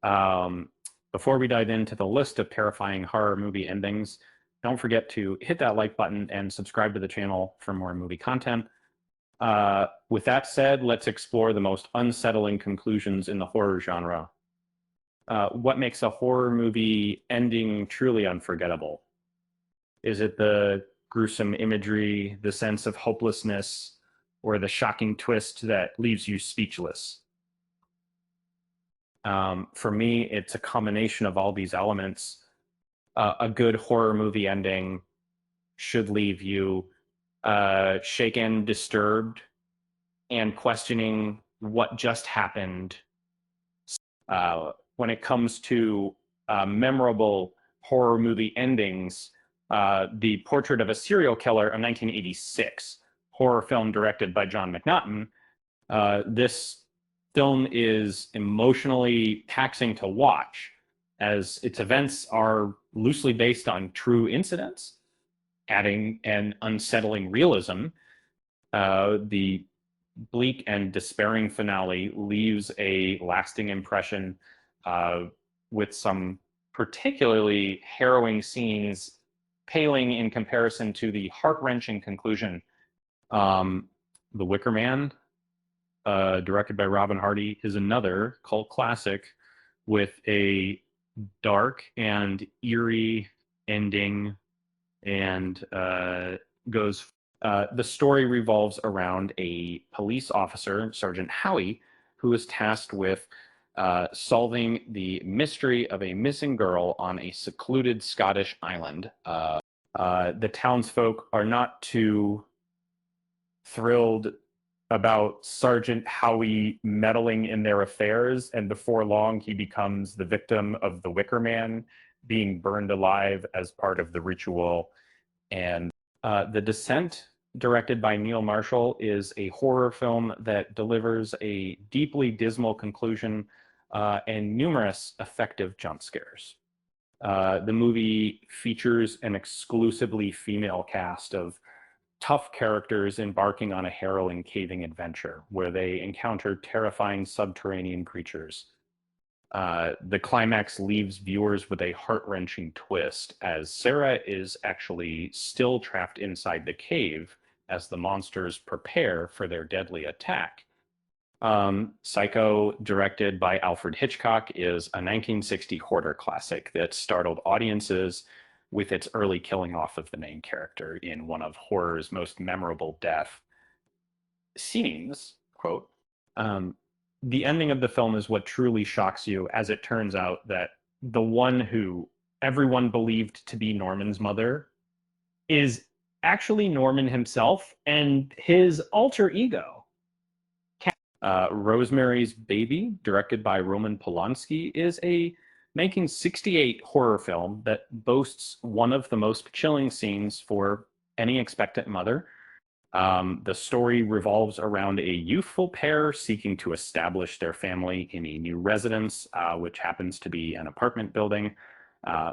Um, Before we dive into the list of terrifying horror movie endings, don't forget to hit that like button and subscribe to the channel for more movie content. With that said, let's explore the most unsettling conclusions in the horror genre. What makes a horror movie ending truly unforgettable? Is it the gruesome imagery, the sense of hopelessness, or the shocking twist that leaves you speechless? For me, it's a combination of all these elements. A good horror movie ending should leave you shaken, disturbed, and questioning what just happened. When it comes to memorable horror movie endings, The Portrait of a Serial Killer of 1986, horror film directed by John McNaughton. This film is emotionally taxing to watch, as its events are loosely based on true incidents, adding an unsettling realism. The bleak and despairing finale leaves a lasting impression, uh, with some particularly harrowing scenes paling in comparison to the heart-wrenching conclusion. Um, the Wicker Man, directed by Robin Hardy, is another cult classic with a dark and eerie ending, and goes. The story revolves around a police officer, Sergeant Howie, who is tasked with solving the mystery of a missing girl on a secluded Scottish island. The townsfolk are not too thrilled about Sergeant Howie meddling in their affairs, and before long, he becomes the victim of the Wicker Man being burned alive as part of the ritual. And The Descent, directed by Neil Marshall, is a horror film that delivers a deeply dismal conclusion and numerous effective jump scares. The movie features an exclusively female cast of tough characters embarking on a harrowing caving adventure where they encounter terrifying subterranean creatures. The climax leaves viewers with a heart-wrenching twist, as Sarah is actually still trapped inside the cave as the monsters prepare for their deadly attack. Psycho, directed by Alfred Hitchcock, is a 1960 horror classic that startled audiences with its early killing off of the main character in one of horror's most memorable death scenes. Quote, um, the ending of the film is what truly shocks you, as it turns out that the one who everyone believed to be Norman's mother is actually Norman himself and his alter ego. Rosemary's Baby, directed by Roman Polanski, is a 1968 horror film that boasts one of the most chilling scenes for any expectant mother. The story revolves around a youthful pair seeking to establish their family in a new residence, which happens to be an apartment building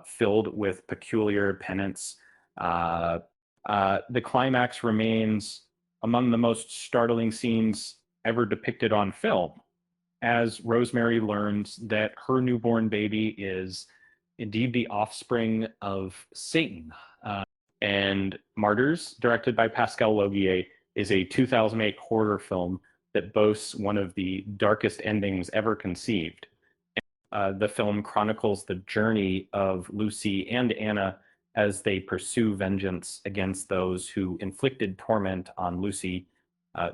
filled with peculiar penance. Uh, the climax remains among the most startling scenes ever depicted on film, as Rosemary learns that her newborn baby is indeed the offspring of Satan. And Martyrs, directed by Pascal Laugier, is a 2008 horror film that boasts one of the darkest endings ever conceived. The film chronicles the journey of Lucy and Anna as they pursue vengeance against those who inflicted torment on Lucy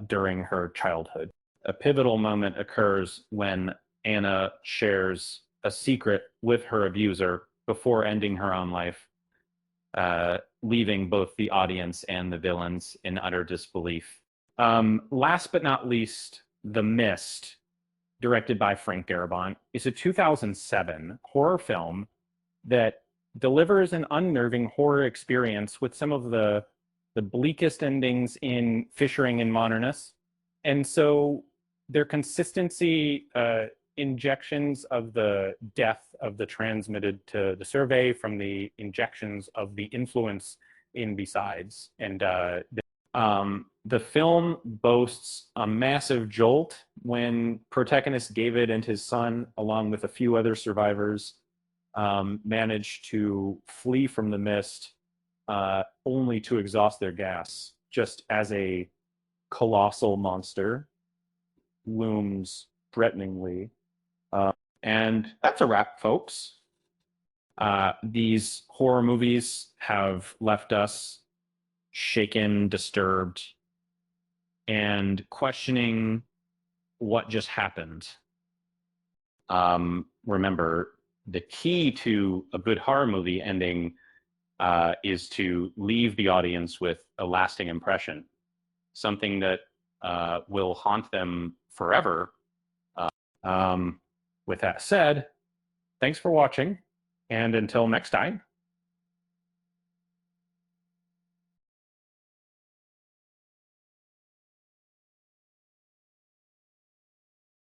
during her childhood. A pivotal moment occurs when Anna shares a secret with her abuser before ending her own life, leaving both the audience and the villains in utter disbelief. Last but not least, The Mist, directed by Frank Darabont, is a 2007 horror film that delivers an unnerving horror experience with some of the bleakest endings in Fishering and Modernist. And so their consistency, injections of the death of the transmitted to the survey from the injections of the influence in Besides. And The film boasts a massive jolt when protagonist David and his son, along with a few other survivors, manage to flee from the mist, only to exhaust their gas, just as a colossal monster looms threateningly. And that's a wrap, folks. These horror movies have left us shaken, disturbed, and questioning what just happened. Remember, the key to a good horror movie ending is to leave the audience with a lasting impression, something that will haunt them forever. With that said, thanks for watching, and until next time.